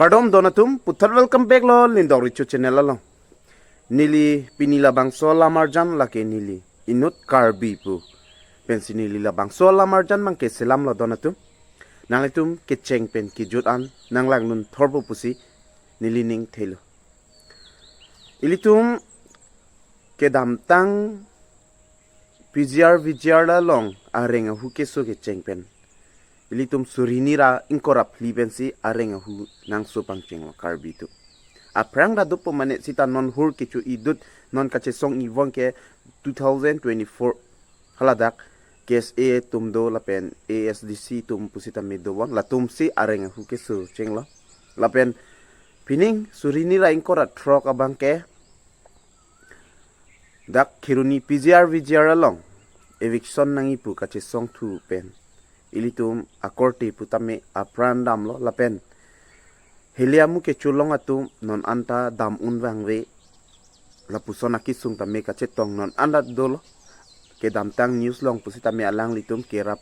Kardom donatum putar welcome back lo lindor richu channel lo. Nili pinila bangso lamarjan lake nili inut karbi pu. Pensi nili la bangso lamarjan mang ke selam lo donatum. Nangletum ke cheng pen ki jutan nanglang nun thorbo pusi nili ning thelo. Ilitum ke damtang PGR la long arenga hu ke so ke cheng pen. Ilitum surinira inkorap libensi arenga hu nang supang cheng karbi tu. Aprang da dupo mane sita non hur kichu idut non kache song ivon ke 2024 haladak kes e tumdo lapen ASDC tum pusita medowon la tum si arenga hu ke su cheng lo lapen pining surinira inkorap trok abang ke dak kiruni PGR along eviction nang ipu kache song tu pen ilitum akorti putame aprandam lo lapen heliamu ke chulong atum non anta dam unwangwe lapusona kisung tame kache tong non anda dolo ke damtang news long pusitame alang litum kerap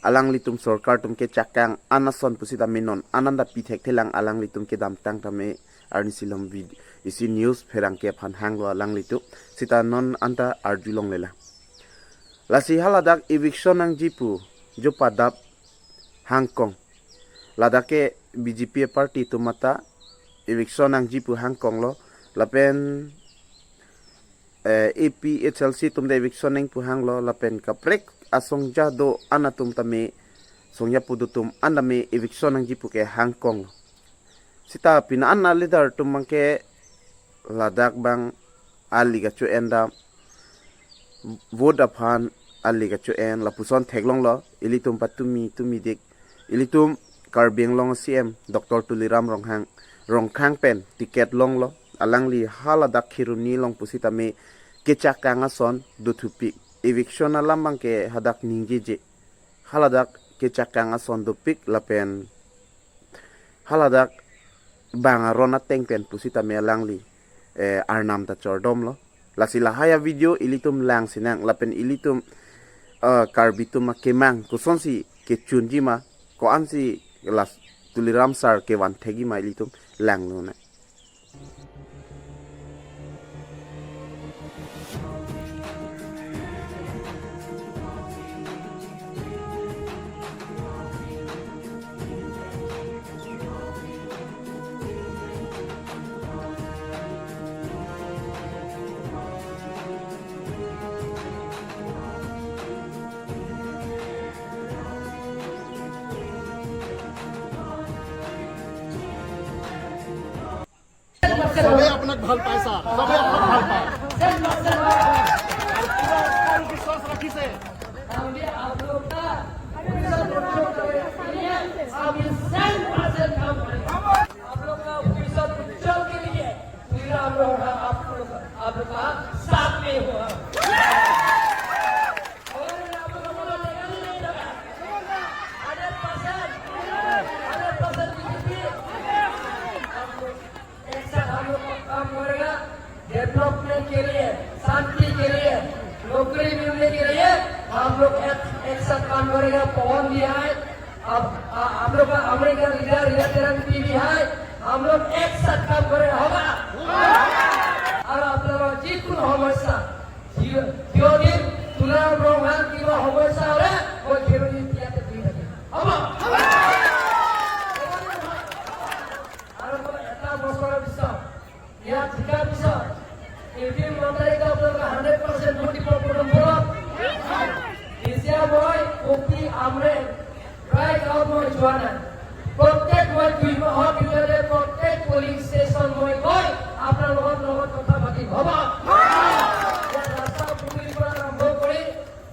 alang litum sorkar tum ke chakang anason pusitame non ananda pithek thelang alang litum ke damtang tame arnisilom vid isi news pherang ke phan hanglo alang litu sita non anta arjulong lela lasi haladak eviction nang jipu jo padap Hong Kong ladake BJP party tumata eviction nang jipu Hong Kong lo lapen APHLC tumde eviction nang pu hang lo lapen kaprek asong jado anatum tame songya pudutum andame eviction nang jipu ke Hong Kong sita pinaan na leader tumangke ladak bang ali gachu enda Vodafone ali gachu en lapuson theglong lo ilitum patumi dik ilitum karbeng long CM Dr. Tuliram Rongkhang pen tiket long lo alangli haladak khiruni long pusitame kechakanga son dutupi eviction alambang ke hadak ningje haladak kechakanga son dupik lapen haladak bangarona tengpen pusitame alangli arnam ta chordom lo lasila haya video ilitum lang sinang lapen ilitum karbitum kemang kusonsi ke chunjima ko ansi las tuliram sar ke wan thegi ma ilitum lang no na সবে আপোনাক ভাল পাইছা সবে আপোনাক ভাল পায় বিশ্বাস ৰাখিছে डेवलपमेंट के लिए शांति के लिए नौकरी मिलने के लिए हम लोग एक साथ काम करेगा पवन भी है अब हम लोग का अमेरिका लीडर भी है हम लोग एक साथ काम करेगा होगा और आप लोग जितुन समस्या जो दिन तुला रोगान की समस्या हो रहा वो खेलोनी किया तो ठीक है होगा और এটা বছৰৰ পিছত ইয়াত জিকাৰ পিছত এটিএম লটাৰীত আপোনালোকে 100% মল্টিপল প্ৰথম বলক এতিয়া মই কপি আমৰে প্ৰায় গাঁৱত মই যোৱা নাই প্ৰত্যেক মই 2 মাহৰ ভিতৰতে প্ৰত্যেক পুলিং ষ্টেচন মই গৈ আপোনালোকৰ লগত কথা পাতিম হ'ব ৰাস্তা পুলিৰ পৰা আৰম্ভ কৰি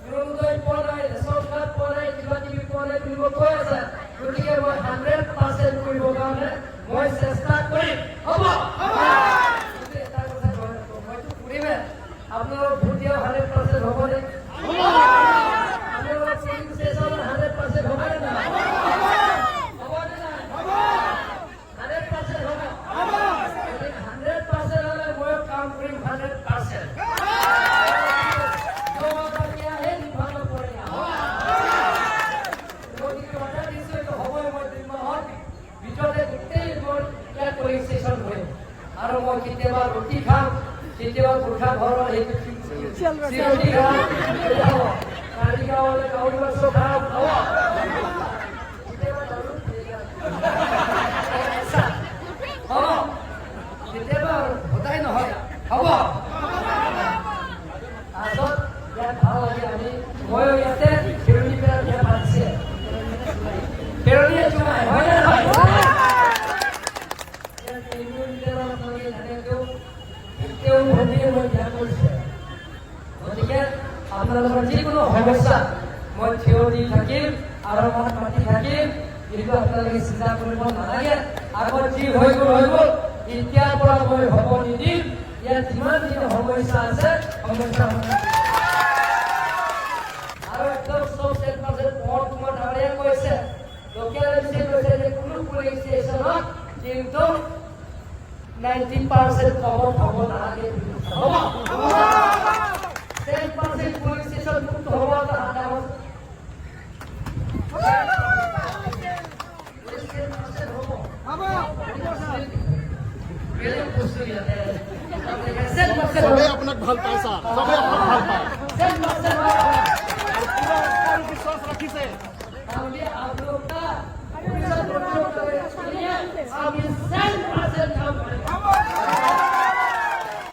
বিৰোধী পৰাই ৰেচন কাৰ্ড পৰাই কিবা কিবি পৰাই বুলিব কৈ আছে গতিকে মই 100% কৰিবৰ কাৰণে মই চেষ্টা কৰিম হ'ব আপনারা ভোট দিয়া 100% হবে না আপনারা পুলিং স্টেশন 100% হবে না হবে না হবে 100% হবে 100% হলে মই কাম করিম 100% जो वादा किया है निभाना पड़ेगा मोदी के वादा दिसे तो হবে মই 2 মাহৰ ভিতৰতে গোটেই আৰু মই কেতিয়াবা ৰুটি খাম, কেতিয়াবা গোৰ্খা ঘৰৰ সেইটো চিৰটি খাম, কাৰিগাঁৱলৈ গাহৰি মাংস খাম, কেতিয়াবা কেতিয়াবা সদায় নহয়, হ'ব। তাৰপিছত ইয়াত ভাল লাগে আমি ময়ো ইয়াতে খেৰণি পেৰা বিয়া পাতিছে, খেৰণিয়ে জোঁৱাই হয় নে নহয়? তেওঁ ভণ্টিয়ে মই বিয়া কৰিছে, গতিকে আপোনালোকৰ যিকোনো সমস্যা মই থিয় দি থাকিম আৰু মাত মাতি থাকিম, কিন্তু আপোনালোকে চিন্তা কৰিব নালাগে। আগত যি হৈ গ'ল, এতিয়াৰ পৰা মই হ'ব নিদিম। ইয়াত যিমান যি সমস্যা আছে সমস্যা আৰু একদম 100% পৰ কুমাৰ ডাঙৰীয়াই কৈছে, লোকেল এমচি কৈছে যে কোনো পুলিং ষ্টেচনত কিন্তু 90% খবৰ হ'ব নালাগে, হ'ব 10% পুলিং ষ্টেচন মুক্ত হ'ব। সবে আপোনাক ভাল পাইছা, সবে আপোনাক ভাল পায়। বিশ্বাস ৰাখিছে। আমি আপোনালোক